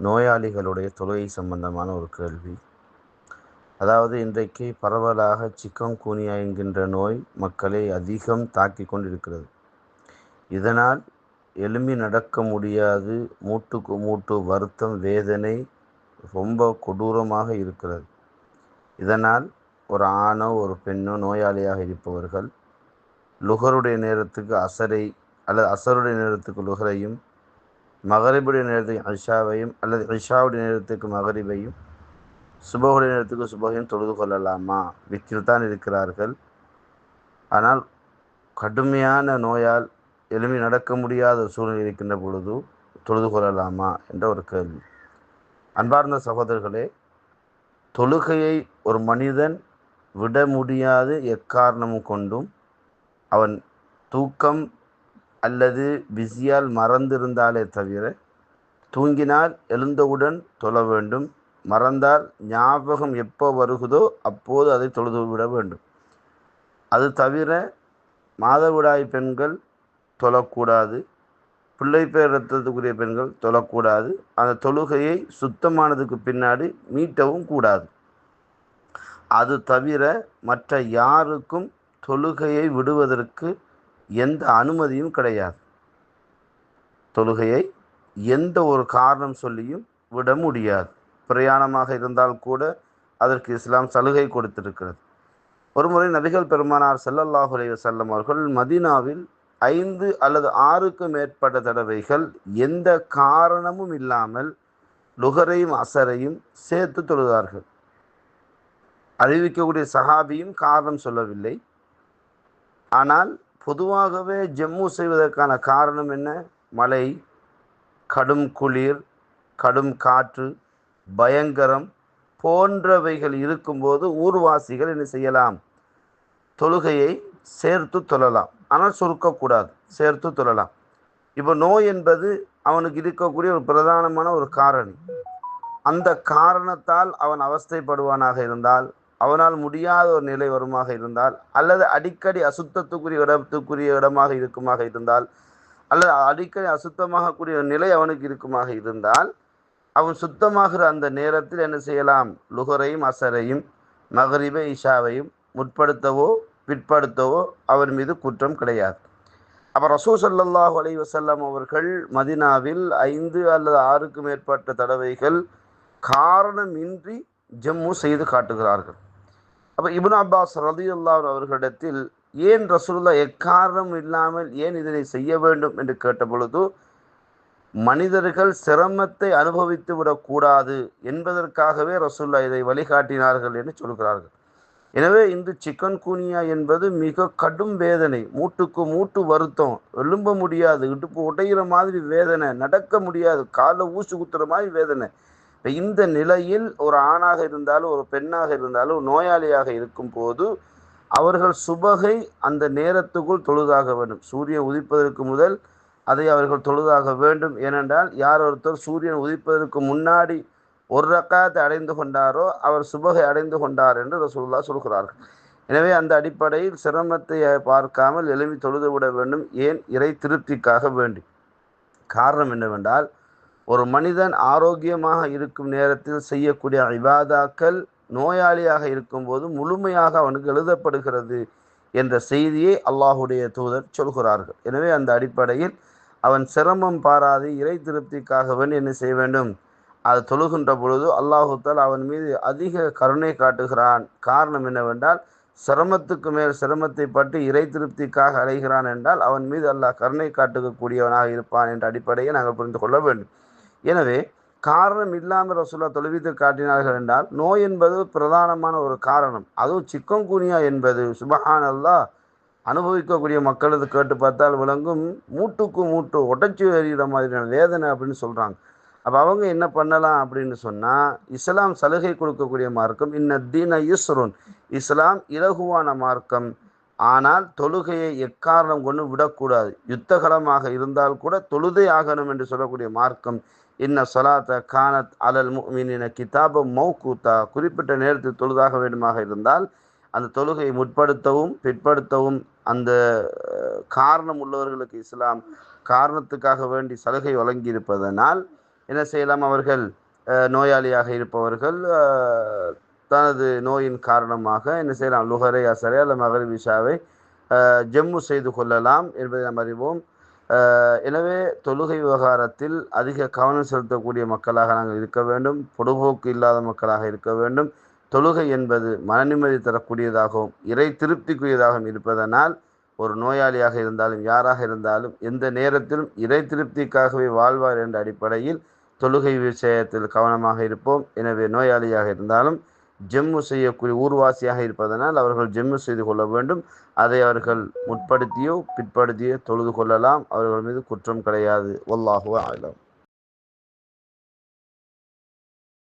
நோயாளிகளுடைய தொழுகை சம்பந்தமான ஒரு கேள்வி. அதாவது இன்றைக்கு பரவலாக சிக்கன்குனியா என்கின்ற நோய் மக்களை அதிகம் தாக்கி கொண்டிருக்கிறது. இதனால் எழும்பி நடக்க முடியாது, மூட்டுக்கு மூட்டு வருத்தம், வேதனை ரொம்ப கொடூரமாக இருக்கிறது. இதனால் ஒரு ஆணோ ஒரு பெண்ணோ நோயாளியாக இருப்பவர்கள் லுகருடைய நேரத்துக்கு அசரை அல்லது அசருடைய நேரத்துக்கு லுகரையும், மகரிபுடைய நேரத்துக்கு ஐஷாவையும் அல்லது ஐஷாவுடைய நேரத்துக்கு மகரிபையும், சுபகுடைய நேரத்துக்கு சுபகையும் தொழுது கொள்ளலாமா? விற்றில் தான் இருக்கிறார்கள். ஆனால் கடுமையான நோயால் எழுப்பி நடக்க முடியாத ஒரு சூழ்நிலை இருக்கின்ற பொழுது தொழுது கொள்ளலாமா என்ற ஒரு கேள்வி. அன்பார்ந்த சகோதரர்களே, தொழுகையை ஒரு மனிதன் விட முடியாது எக்காரணமும் கொண்டும். அவன் தூக்கம் அல்லது பிஸியால் மறந்திருந்தாலே தவிர, தூங்கினால் எழுந்தவுடன் தொழ வேண்டும். மறந்தால் ஞாபகம் எப்போ வருகுதோ அப்போது அதை தொழுது விட வேண்டும். அது தவிர மாதவிடாய் பெண்கள் தொழக்கூடாது, பிள்ளை பேர் ரத்தத்துக்குரிய பெண்கள் தொழக்கூடாது. அந்த தொழுகையை சுத்தமானதுக்கு பின்னாடி மீட்டவும் கூடாது. அது தவிர மற்ற யாருக்கும் தொழுகையை விடுவதற்கு எந்த அனுமதியும் கிடையாது. தொழுகையை எந்த ஒரு காரணம் சொல்லியும் விட முடியாது. பிரயாணமாக இருந்தால் கூட அதற்கு இஸ்லாம் சலுகை கொடுத்திருக்கிறது. ஒருமுறை நபிகள் பெருமானார் ஸல்லல்லாஹு அலைஹி வஸல்லம் அவர்கள் மதீனாவில் 5 அல்லது 6க்கு மேற்பட்ட தடவைகள் எந்த காரணமும் இல்லாமல் லுகரையும் அசரையும் சேர்த்து தொழுதார்கள். அறிவிக்கக்கூடிய சஹாபியும் காரணம் சொல்லவில்லை. ஆனால் பொதுவாகவே ஜம்மு செய்வதற்கான காரணம் என்ன? மழை, கடும் குளிர், கடும் காற்று, பயங்கரம் போன்றவைகள் இருக்கும்போது ஊர்வாசிகள் என்ன செய்யலாம்? தொழுகையை சேர்த்து தொழலாம். ஆனால் சுருக்கக்கூடாது, சேர்த்து தொழலாம். இப்போ நோய் என்பது அவனுக்கு இருக்கக்கூடிய ஒரு பிரதானமான ஒரு காரணி. அந்த காரணத்தால் அவன் அவஸ்தைப்படுவானாக இருந்தால், அவனால் முடியாத ஒரு நிலை வருமாக இருந்தால், அல்லது அடிக்கடி அசுத்தத்துக்குரிய இடமாக இருக்குமாக இருந்தால், அல்லது அடிக்கடி அசுத்தமாகக்கூடிய நிலை அவனுக்கு இருக்குமாக இருந்தால், அவன் சுத்தமாகிற அந்த நேரத்தில் என்ன செய்யலாம்? லுகரையும் அசரையும் மகரிபை இஷாவையும் முற்படுத்தவோ பிற்படுத்தவோ அவர் மீது குற்றம் கிடையாது. அப்போ ரசூல் ஸல்லல்லாஹு அலைஹி வஸல்லம் அவர்கள் மதீனாவில் 5 அல்லது 6க்கு மேற்பட்ட தடவைகள் காரணமின்றி ஜம்மு செய்து காட்டுகிறார்கள். அப்போ இப்னு அப்பாஸ் ரலியல்லாஹு அவர்களிடத்தில் ஏன் ரசூலுல்லாஹ் எக்காரணம் இல்லாமல் ஏன் இதனை செய்ய வேண்டும் என்று கேட்ட பொழுது, மனிதர்கள் சிரமத்தை அனுபவித்து விடக்கூடாது என்பதற்காகவே ரசூலுல்லாஹ் இதை வழிகாட்டினார்கள் என்று சொல்கிறார்கள். எனவே இந்த சிக்கன்குனியா என்பது மிக கடும் வேதனை, மூட்டுக்கு மூட்டு வருத்தம், எழும்ப முடியாது, இடுப்பு உடைகிற மாதிரி வேதனை, நடக்க முடியாது, காலில் ஊசி குத்துற மாதிரி வேதனை. இந்த நிலையில் ஒரு ஆணாக இருந்தாலும் ஒரு பெண்ணாக இருந்தாலும் நோயாளியாக இருக்கும் போது அவர்கள் சுபகை அந்த நேரத்துக்குள் தொழுதாக வேண்டும். சூரியன் உதிப்பதற்கு முதல் அதை அவர்கள் தொழுதாக வேண்டும். ஏனென்றால் யார் ஒருத்தர் சூரியன் உதிப்பதற்கு முன்னாடி ஒரு ரக்காத்தை அடைந்து கொண்டாரோ அவர் சுபகை அடைந்து கொண்டார் என்று ரசூலுல்லாஹ் சொல்கிறார்கள். எனவே அந்த அடிப்படையில் சிரமத்தை பார்க்காமல் எழுப்பி தொழுது விட வேண்டும். ஏன்? இறை திருப்திக்காக வேண்டி. காரணம் என்னவென்றால், ஒரு மனிதன் ஆரோக்கியமாக இருக்கும் நேரத்தில் செய்யக்கூடிய இபாதாக்கள் நோயாளியாக இருக்கும்போது முழுமையாக அவனுக்கு எழுதப்படுகிறது என்ற செய்தியை அல்லாஹுடைய தூதர் சொல்கிறார்கள். எனவே அந்த அடிப்படையில் அவன் சிரமம் பாராது இறை திருப்திக்காக வேண்டி என்ன செய்ய வேண்டும்? அது தொழுகின்ற பொழுது அல்லாஹு தஆலா அவன் மீது அதிக கருணை காட்டுகிறான். காரணம் என்னவென்றால், சிரமத்துக்கு மேல் சிரமத்தை பட்டு இறை திருப்திக்காக அலைகிறான் என்றால் அவன் மீது அல்லாஹ் கருணை காட்டக்கூடியவனாக இருப்பான் என்ற அடிப்படையை நாங்கள் புரிந்து கொள்ள வேண்டும். எனவே காரணம் இல்லாமல் ரசூலுல்லாஹ் தொழுவித்து காட்டினார்கள் என்றால், நோய் என்பது பிரதானமான ஒரு காரணம். அதுவும் சிக்கன்குனியா என்பது சுப்ஹானல்லாஹ் அனுபவிக்கக்கூடிய மக்களது கேட்டு பார்த்தால் விளங்கும். மூட்டுக்கு மூட்டு உடைச்சி எறிகிற மாதிரியான வேதனை அப்படின்னு சொல்கிறாங்க. அப்போ அவங்க என்ன பண்ணலாம் அப்படின்னு சொன்னால், இஸ்லாம் சலுகை கொடுக்கக்கூடிய மார்க்கம். இன்னத்தீன யுஸ்ருன், இஸ்லாம் இலகுவான மார்க்கம். ஆனால் தொழுகையை எக்காரணம் கொண்டு விடக்கூடாது. யுத்தகலமாக இருந்தால் கூட தொழுதே ஆகணும் என்று சொல்லக்கூடிய மார்க்கம். இன்ன ஸலாத்த கானத் அலல் முஃமினீன கிதாபம் மௌகூத்தா, குறிப்பிட்ட நேரத்தில் தொழுதாக வேண்டுமாக இருந்தால் அந்த தொழுகையை முற்படுத்தவும் பிற்படுத்தவும் அந்த காரணம் உள்ளவர்களுக்கு இஸ்லாம் காரணத்துக்காக வேண்டி சலுகை வழங்கியிருப்பதனால் என்ன செய்யலாம்? அவர்கள் நோயாளியாக இருப்பவர்கள் தனது நோயின் காரணமாக என்ன செய்யலாம்? லுஹரை, அசரை அல்ல மகரிப், இஷாவை ஜம்மு செய்து கொள்ளலாம் என்பதை நாம் அறிவோம். எனவே தொழுகை விவகாரத்தில் அதிக கவனம் செலுத்தக்கூடிய மக்களாக நாங்கள் இருக்க வேண்டும். பொடுபோக்கு இல்லாத மக்களாக இருக்க வேண்டும். தொழுகை என்பது மனநிம்மதி தரக்கூடியதாகவும் இறை திருப்திக்குரியதாகவும் இருப்பதனால் ஒரு நோயாளியாக இருந்தாலும் யாராக இருந்தாலும் எந்த நேரத்திலும் இறை திருப்திக்காகவே வாழ்வார் என்ற அடிப்படையில் தொழுகை விஷயத்தில் கவனமாக இருப்போம். எனவே நோயாளியாக இருந்தாலும் ஜெம்மு செய்யக்கூடிய ஊர்வாசியாக இருப்பதனால் அவர்கள் ஜெம்மு செய்து கொள்ள வேண்டும். அதை அவர்கள் முற்படுத்தியோ பிற்படுத்தியோ தொழுது கொள்ளலாம். அவர்கள் மீது குற்றம் கிடையாது. வல்லாஹு அலம்.